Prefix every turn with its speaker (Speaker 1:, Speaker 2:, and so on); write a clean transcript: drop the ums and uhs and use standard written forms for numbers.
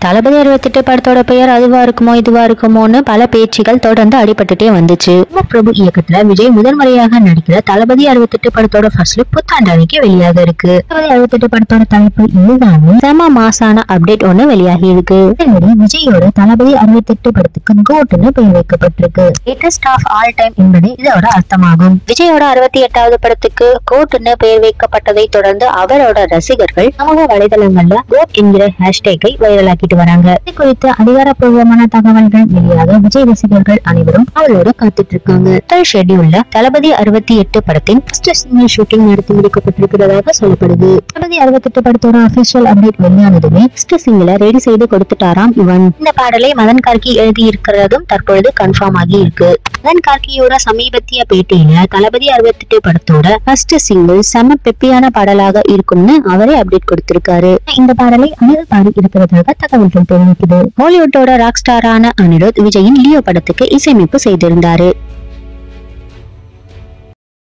Speaker 1: தளபதி 68 படத்தோட பெயர் அதுவா இருக்குமோ இதுவா இருக்குமோன்னு பல பேச்சுகள் தொடர்ந்து அடிபட்டுட்டே வந்துச்சு. பிரபு இயக்கத்துல விஜய் முதன்முறையாக நடிக்கிற தளபதி 68 படத்தோட ஃபர்ஸ்ட் லுக் புத்தாண்டு அன்னைக்கு வெளியாக இருக்கு. தளபதி 68 படத்தோட தலைப்பு இதுதான் செம மாசான அப்டேட் ஒண்ணு வெளியாகி இருக்கு. விஜயோட தளபதி 68 படத்துக்கு கோட்னு பெயர் வைக்கப்பட்டிருக்கு. லேட்டஸ்ட் ஆஃப் ஆல் டைம் என்பது இதோட அர்த்தமாகும். விஜயோட 68வது படத்துக்கு கோட்னு பெயர் வைக்கப்பட்டதை தொடர்ந்து அவரோட ரசிகர்கள் சமூக வலைதளங்கள்ல கோட் என்கிற ஹேஷ்டேக்கை வைரலாக்கி வராங்க. இது குறித்து அதிகாரப்பூர்வமான தகவல்கள் வெளியாக விஜய் ரசிகர்கள் அனைவரும் அவளோட காத்துட்டு இருக்காங்க. ஷெட்யூல்ல தளபதி 68 படத்தின் ஃபர்ஸ்ட் சிங்கிள் ஷூட்டிங் நடத்தி முடிக்கப்பட்டிருக்கிறதாக சொல்லப்படுது. தளபதி 68 படத்தோட அபிஷியல் அப்டேட் வெளியானதுமே ஃபர்ஸ்ட் சிங்கிளை ரெடி செய்து கொடுத்துட்டாராம் இவன். இந்த பாடலை மதன் கார்கி எழுதி இருக்கிறதும் தற்பொழுது கன்ஃபார்ம் ஆகி இருக்கு. மதன் கார்கியோட சமீபத்திய பேட்டியில தளபதி 68 படத்தோட ஃபர்ஸ்ட் சிங்கிள் செம பெப்பியான பாடலாக இருக்கும்னு அவரே அப்டேட் கொடுத்திருக்காரு. இந்த பாடலை அனிருத் பாடி இருக்கிறதாக தகவல்கள் தெரிவிக்குது. ஹாலிவுட்டோட ராக் ஸ்டாரான அனிருத் விஜயின் லியோ படத்துக்கு இசையமைப்பு செய்திருந்தாரு.